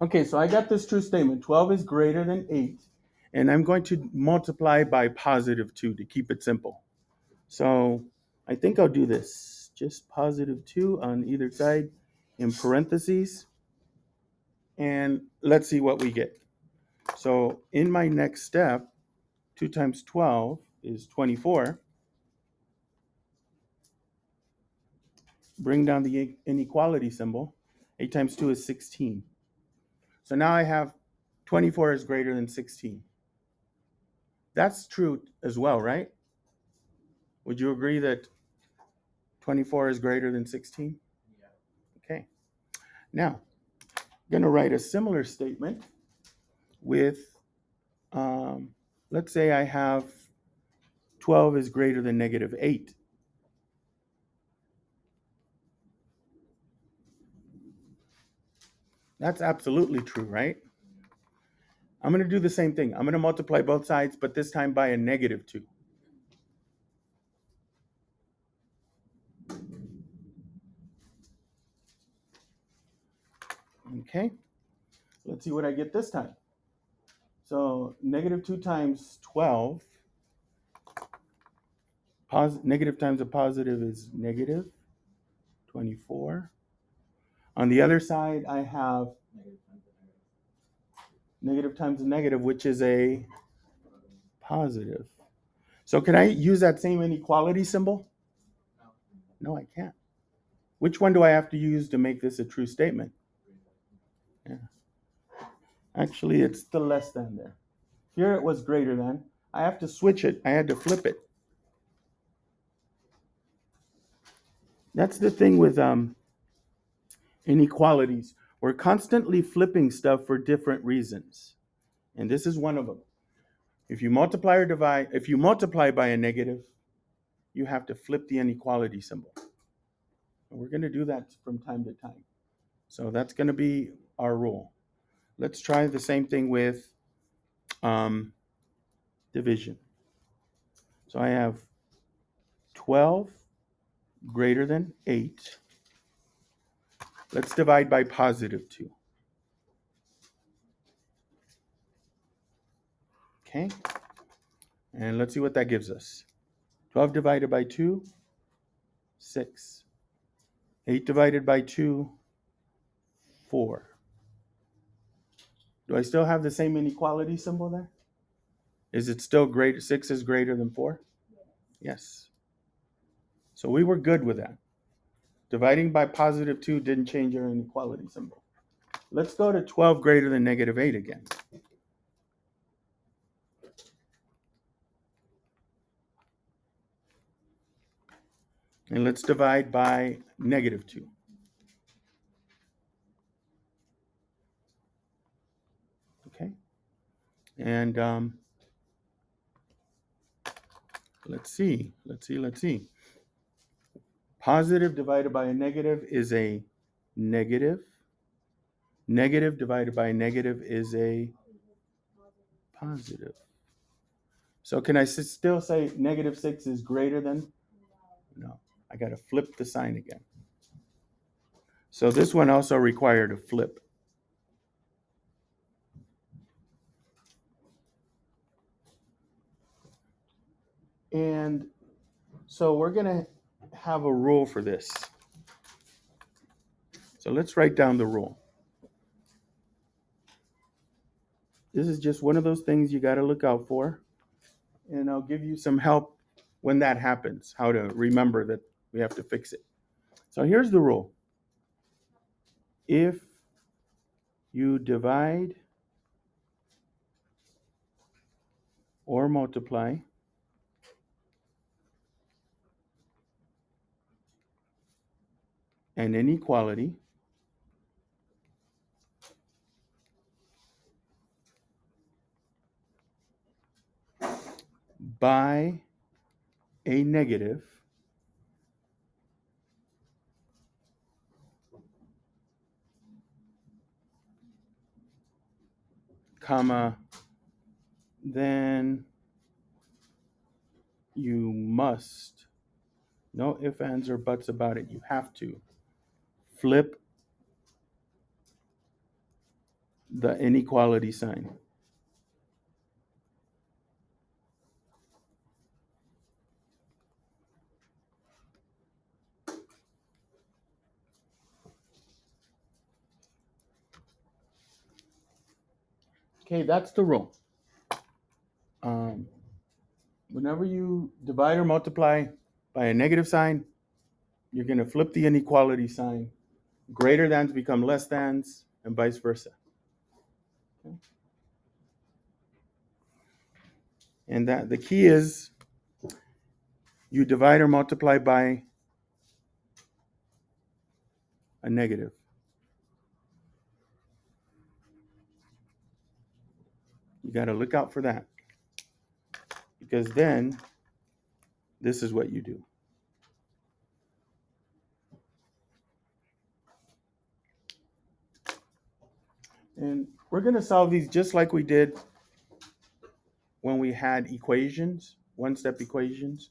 Okay, so I got this true statement. 12 is greater than 8. And I'm going to multiply by positive 2 to keep it simple. So I think I'll do this. Just positive 2 on either side in parentheses. And let's see what we get. So in my next step, 2 times 12 is 24. Bring down the inequality symbol. 8 times 2 is 16. So now I have 24 is greater than 16. That's true as well, right? Would you agree that 24 is greater than 16? Okay. Now, I'm going to write a similar statement with, let's say I have 12 is greater than negative 8. That's absolutely true, right? I'm going to do the same thing. I'm going to multiply both sides, but this time by a negative 2. Okay. Let's see what I get this time. So negative 2 times 12, negative times a positive is negative 24. On the other side, I have negative times a negative, which is a positive. So can I use that same inequality symbol? No, I can't. Which one do I have to use to make this a true statement? Yeah. Actually, it's the less than there. Here it was greater than. I have to switch it. I had to flip it. That's the thing with inequalities. We're constantly flipping stuff for different reasons. And this is one of them. If you multiply or divide, if you multiply by a negative, you have to flip the inequality symbol. And we're going to do that from time to time. So that's going to be our rule. Let's try the same thing with division. So I have 12 greater than 8. Let's divide by positive 2. Okay. And let's see what that gives us. 12 divided by 2, 6. 8 divided by 2, 4. Do I still have the same inequality symbol there? Is it still greater? 6 is greater than 4? Yes. So we were good with that. Dividing by positive 2 didn't change our inequality symbol. Let's go to 12 greater than negative 8 again. And let's divide by negative 2. Okay. And let's see. Positive divided by a negative is a negative. Negative divided by a negative is a positive. So can I still say negative 6 is greater than? No. I got to flip the sign again. So this one also required a flip. And so we're going to have a rule for this. So let's write down the rule. This is just one of those things you got to look out for. And I'll give you some help when that happens, how to remember that we have to fix it. So here's the rule. If you divide or multiply an inequality by a negative, comma, then you must, no ifs, ands, or buts about it, you have to flip the inequality sign. Okay, that's the rule. Um, Whenever you divide or multiply by a negative sign, you're going to flip the inequality sign. Greater thans become less thans, and vice versa. Okay? And that the key is you divide or multiply by a negative. You got to look out for that, because then this is what you do. And we're going to solve these just like we did when we had equations, one-step equations.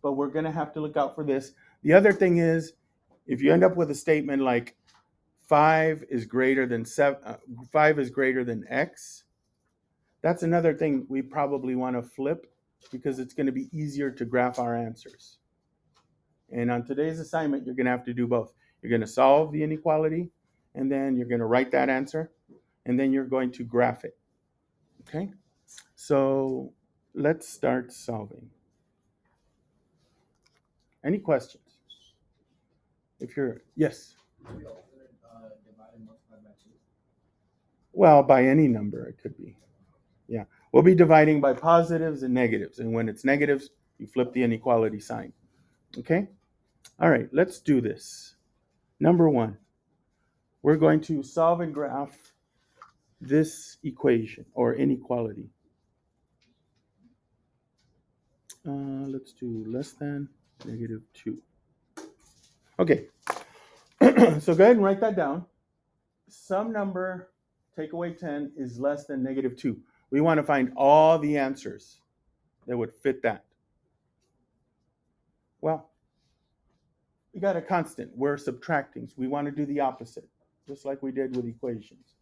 But we're going to have to look out for this. The other thing is, if you end up with a statement like 5 is greater than 5 is greater than x, that's another thing we probably want to flip, because it's going to be easier to graph our answers. And on today's assignment, you're going to have to do both. You're going to solve the inequality, and then you're going to write that answer, and then you're going to graph it. Okay? So let's start solving. Any questions? If you're, yes. Well, by any number, it could be. Yeah. We'll be dividing by positives and negatives. And when it's negatives, you flip the inequality sign. Okay? All right, let's do this. Number one, we're going to solve and graph this equation or inequality. Let's do less than -2. Okay, so go ahead and write that down. Some number, take away 10, is less than -2. We want to find all the answers that would fit that. Well, we got a constant. We're subtracting. So we want to do the opposite, just like we did with equations.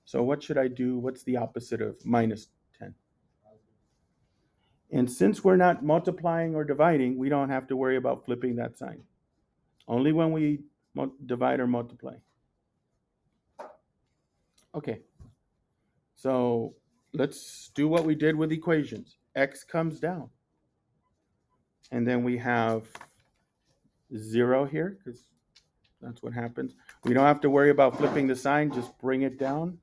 So what should I do? What's the opposite of -10? And since we're not multiplying or dividing, we don't have to worry about flipping that sign. Only when we divide or multiply. Okay. So let's do what we did with equations. X comes down. And then we have 0 here, because that's what happens. We don't have to worry about flipping the sign, just bring it down.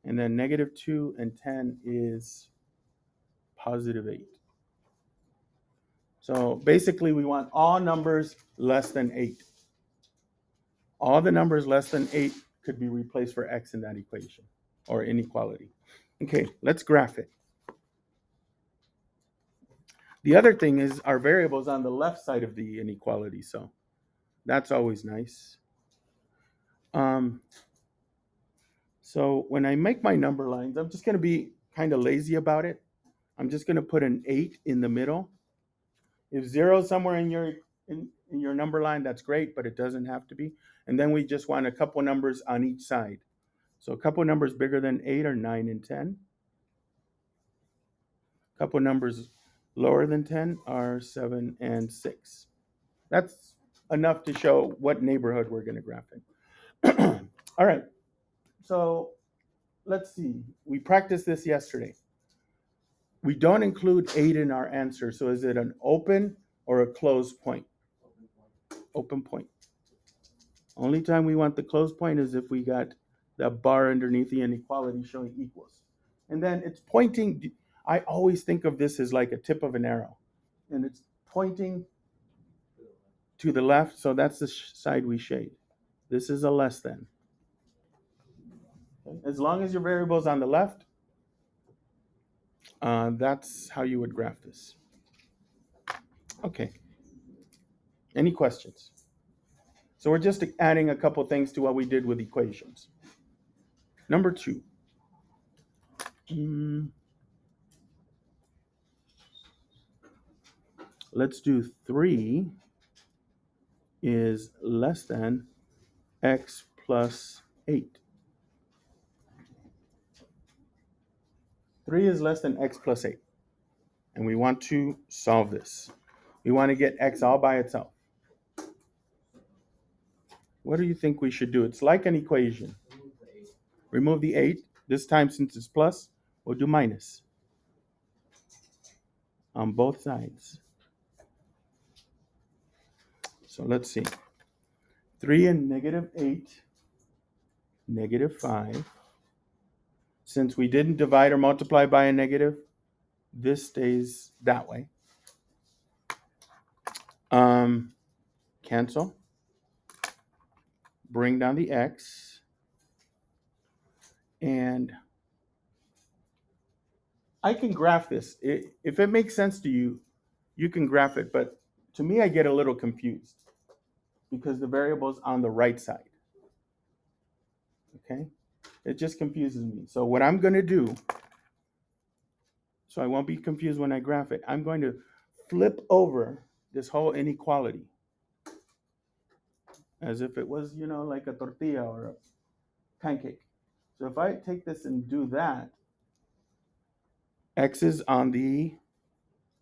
And then -2 and 10 is +8. So basically, we want all numbers less than 8. All the numbers less than 8 could be replaced for x in that equation or inequality. Okay, let's graph it. The other thing is our variables on the left side of the inequality, so that's always nice. So when I make my number lines, I'm just going to be kind of lazy about it. I'm just going to put an 8 in the middle. If 0 is somewhere in your number line, that's great, but it doesn't have to be. And then we just want a couple numbers on each side. So a couple numbers bigger than 8 are 9 and 10. A couple numbers lower than 10 are 7 and 6. That's enough to show what neighborhood we're going to graph in. All right. So let's see. We practiced this yesterday. We don't include 8 in our answer. So is it an open or a closed point? Open point. Only time we want the closed point is if we got the bar underneath the inequality showing equals. And then it's pointing. I always think of this as like a tip of an arrow. And it's pointing to the left, so that's the side we shade. This is a less than. Okay? As long as your variable is on the left, that's how you would graph this. Okay. Any questions? So we're just adding a couple things to what we did with equations. Number 2. Let's do 3 is less than x plus 8. 3 is less than x plus 8. And we want to solve this. We want to get x all by itself. What do you think we should do? It's like an equation. Remove the 8. This time, since it's plus, we'll do minus on both sides. So let's see. 3 and negative 8, negative 5. Since we didn't divide or multiply by a negative, this stays that way. Cancel. Bring down the x. And I can graph this. If it makes sense to you, you can graph it. But to me, I get a little confused because the variable's on the right side. Okay? It just confuses me. So what I'm going to do, so I won't be confused when I graph it, I'm going to flip over this whole inequality as if it was, like a tortilla or a pancake. So if I take this and do that, x is on the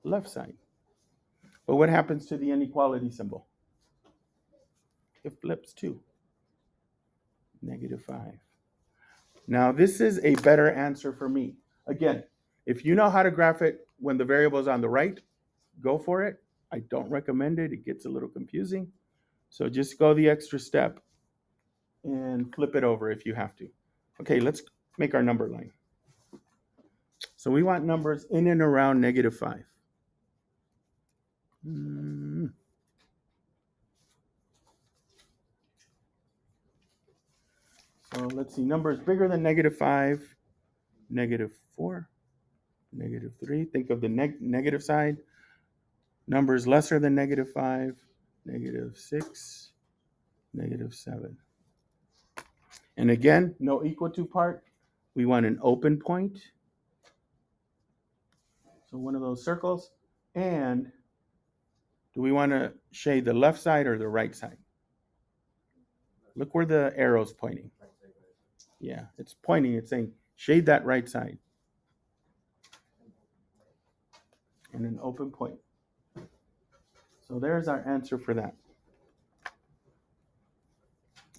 left side. But what happens to the inequality symbol? It flips too. Negative 5. Now, this is a better answer for me. Again, if you know how to graph it when the variable is on the right, go for it. I don't recommend it. It gets a little confusing. So just go the extra step and flip it over if you have to. Okay, let's make our number line. So we want numbers in and around negative 5. So let's see, numbers bigger than negative 5, negative 4, negative 3. Think of the negative side. Numbers lesser than negative 5, negative 6, negative 7. And again, no equal to part. We want an open point. So one of those circles. And do we want to shade the left side or the right side? Look where the arrow's pointing. Yeah, it's pointing. It's saying shade that right side. And an open point. So there's our answer for that.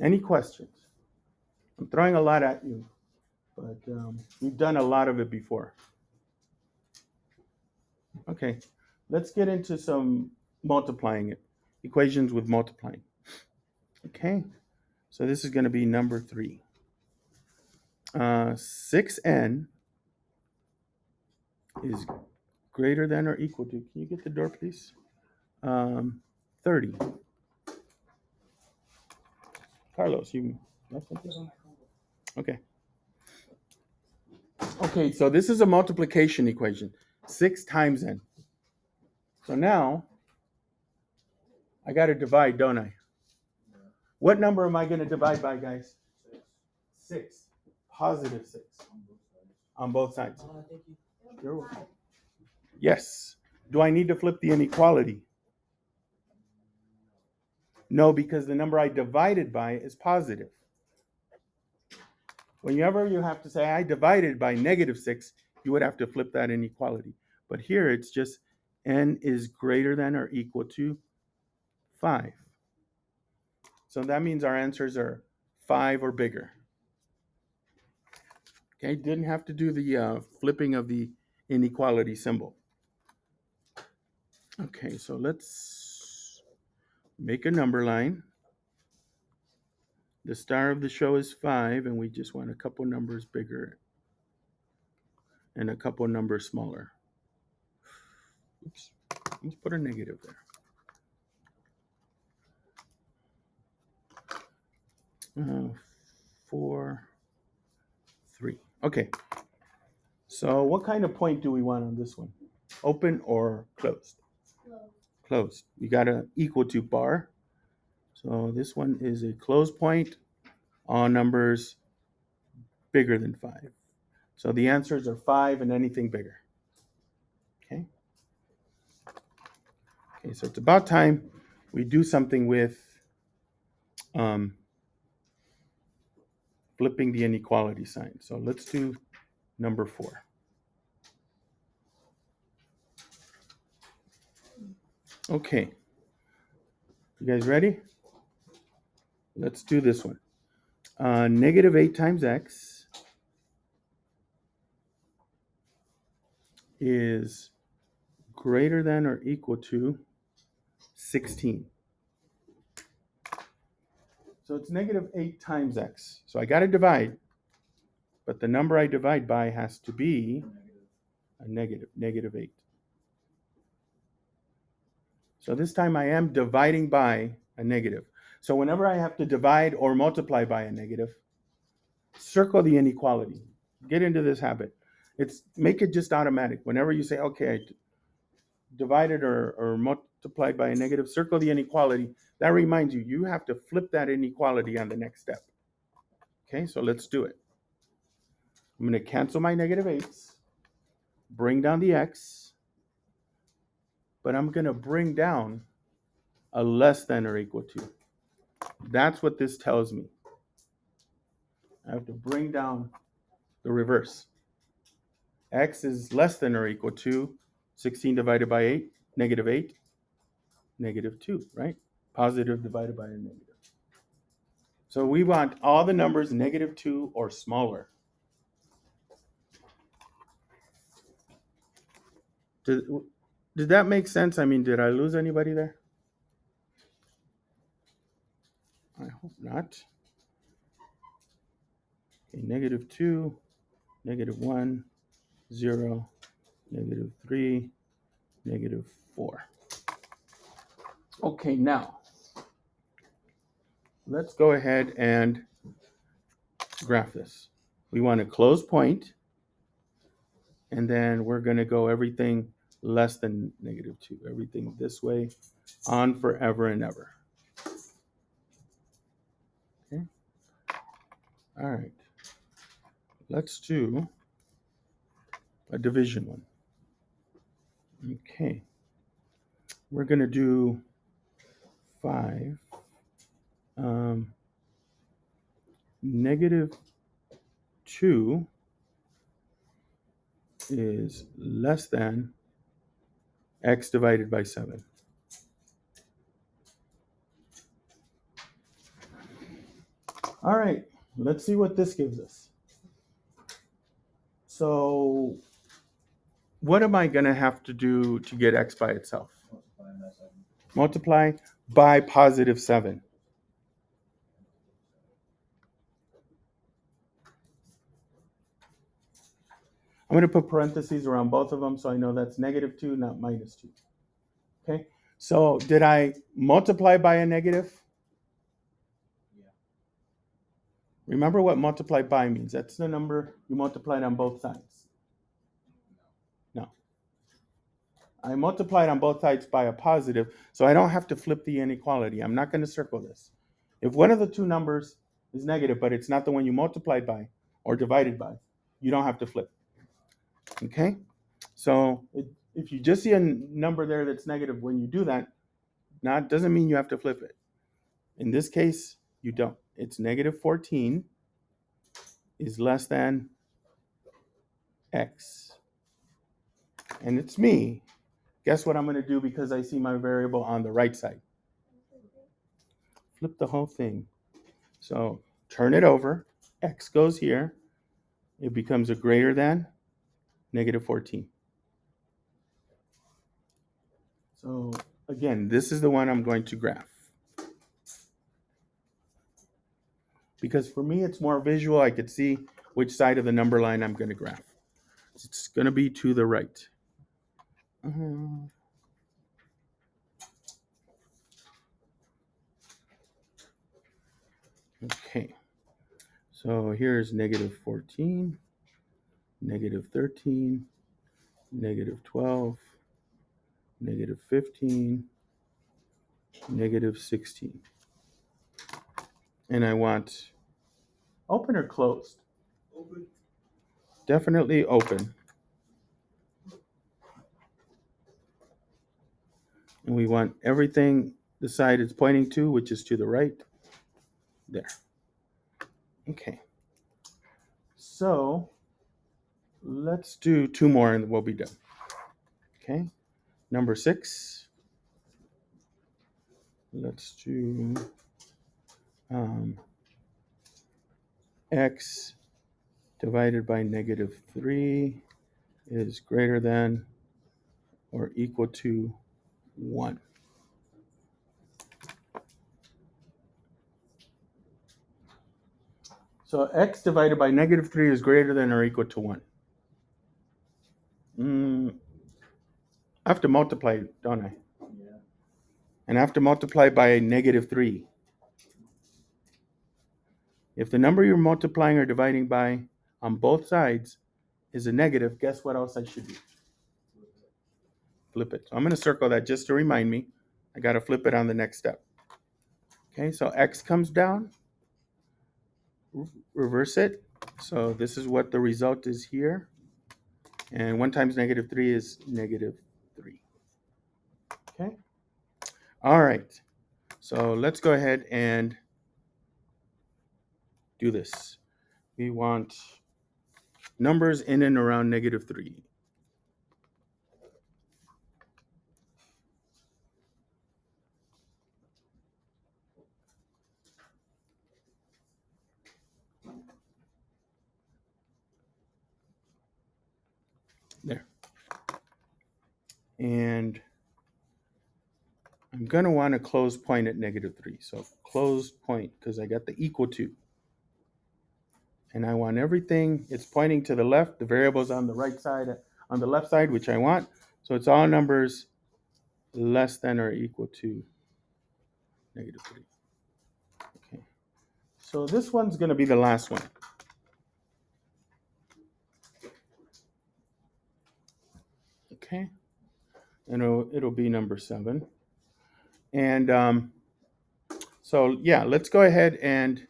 Any questions? I'm throwing a lot at you, but we've done a lot of it before. Okay, let's get into some multiplying it. Equations with multiplying. Okay, so this is going to be number 3. 6n is greater than or equal to, can you get the door, please? 30. Carlos, you got something? Okay. Okay, so this is a multiplication equation. 6 times n. So now, I got to divide, don't I? What number am I going to divide by, guys? 6. Positive 6. On both sides. You're welcome. Yes. Do I need to flip the inequality? No, because the number I divided by is positive. Whenever you have to say I divided by negative 6, you would have to flip that inequality. But here it's just n is greater than or equal to 5. So that means our answers are 5 or bigger. Okay, didn't have to do the flipping of the inequality symbol. Okay, so let's make a number line. The star of the show is 5, and we just want a couple numbers bigger and a couple numbers smaller. Oops, let's put a negative there. 4, 3. Okay, so what kind of point do we want on this one? Open or closed? Closed. We got an equal to bar. So this one is a closed point on numbers bigger than 5. So the answers are 5 and anything bigger. Okay. Okay, so it's about time we do something with flipping the inequality sign. So let's do number 4. Okay, you guys ready? Let's do this one. Negative 8 times x is greater than or equal to 16. So it's negative 8 times x. So I got to divide, but the number I divide by has to be a negative 8. So this time I am dividing by a negative. So whenever I have to divide or multiply by a negative, circle the inequality. Get into this habit. Make it just automatic. Whenever you say, okay, I divided or multiplied by a negative, circle the inequality. That reminds you, you have to flip that inequality on the next step. Okay, so let's do it. I'm going to cancel my negative 8s, bring down the x, but I'm going to bring down a less than or equal to. That's what this tells me. I have to bring down the reverse. X is less than or equal to 16 divided by 8, negative 8, negative 2, right? Positive divided by a negative. So we want all the numbers negative 2 or smaller. Did that make sense? I mean, did I lose anybody there? I hope not. Okay, negative 2, negative 1, 0, negative 3, negative 4. Okay, now let's go ahead and graph this. We want a closed point, and then we're going to go everything less than negative 2, everything this way on forever and ever. Okay. All right. Let's do a division one. Okay. We're going to do 5. Negative 2 is less than x divided by 7. All right, let's see what this gives us. So what am I going to have to do to get x by itself? Multiply by positive 7. I'm going to put parentheses around both of them so I know that's negative 2, not minus 2. Okay, so did I multiply by a negative? Yeah. Remember what multiply by means. That's the number you multiplied on both sides. No. I multiplied on both sides by a positive, so I don't have to flip the inequality. I'm not going to circle this. If one of the two numbers is negative, but it's not the one you multiplied by or divided by, you don't have to flip. Okay? So if you just see a number there that's negative when you do that, doesn't mean you have to flip it. In this case, you don't. It's negative 14 is less than x. And it's me. Guess what I'm going to do because I see my variable on the right side? Flip the whole thing. So turn it over. X goes here. It becomes a greater than negative 14. So again, this is the one I'm going to graph. Because for me, it's more visual. I could see which side of the number line I'm going to graph. It's going to be to the right. Okay. So here's negative 14, negative 13, negative 12, negative 15, negative 16. And I want open or closed? Open. Definitely open. And we want everything the side it's pointing to, which is to the right, there. Okay. So let's do 2 more and we'll be done. Okay. Number 6 let's do x divided by negative 3 is greater than or equal to 1. So x divided by negative 3 is greater than or equal to 1. I have to multiply, don't I? Yeah. And I have to multiply by negative 3. If the number you're multiplying or dividing by on both sides is a negative, guess what else I should do? Flip it. So I'm going to circle that just to remind me. I got to flip it on the next step. Okay, so x comes down, reverse it. So this is what the result is here. And 1 times negative 3 is negative 3. Okay. All right. So let's go ahead and do this. We want numbers in and around negative 3. There. And I'm going to want a closed point at negative 3. So closed point, because I got the equal to. And I want everything, it's pointing to the left. The variable's on the right side, on the left side, which I want. So it's all numbers less than or equal to negative 3. Okay. So this one's going to be the last one. Okay. And it'll be number 7. And so, yeah, let's go ahead and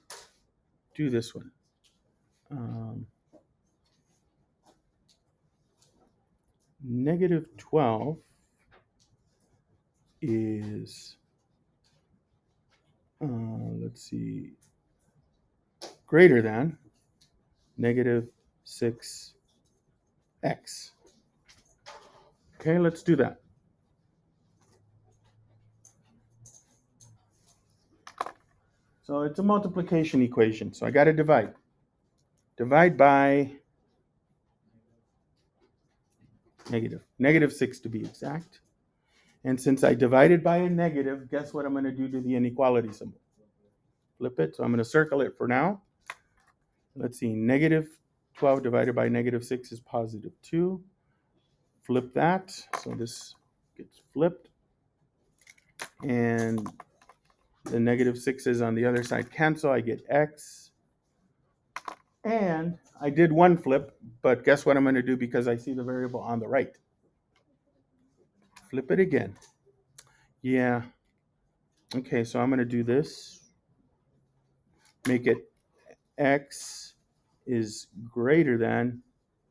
do this one. Negative 12 is, let's see, greater than negative 6x. Okay, let's do that. So it's a multiplication equation. So I got to divide. Divide by negative 6 to be exact. And since I divided by a negative, guess what I'm going to do to the inequality symbol? Flip it. So I'm going to circle it for now. Let's see. Negative 12 divided by negative 6 is positive 2. Flip that. So this gets flipped. And the negative 6's on the other side cancel. I get x. And I did one flip, but guess what I'm going to do because I see the variable on the right? Flip it again. Yeah. Okay, so I'm going to do this. Make it x is greater than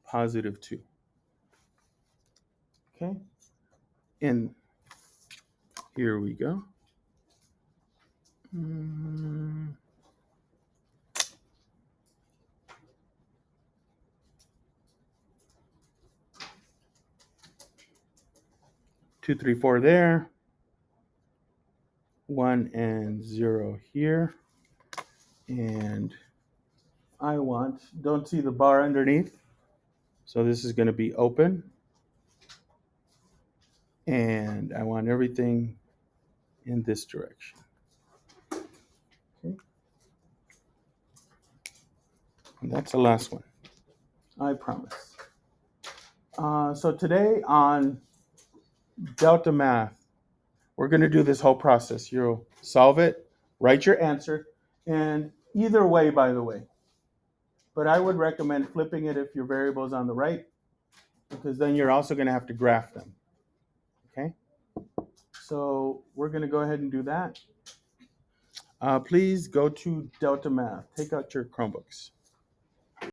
positive 2. Okay. And here we go. 2, 3, 4 there. 1 and 0 here. And I don't see the bar underneath. So this is going to be open. And I want everything in this direction. Okay. And that's the last one. I promise. So today on Delta Math, we're going to do this whole process. You'll solve it, write your answer, and either way, by the way. But I would recommend flipping it if your variable is on the right, because then you're also going to have to graph them. Okay? So we're going to go ahead and do that. Please go to Delta Math. Take out your Chromebooks.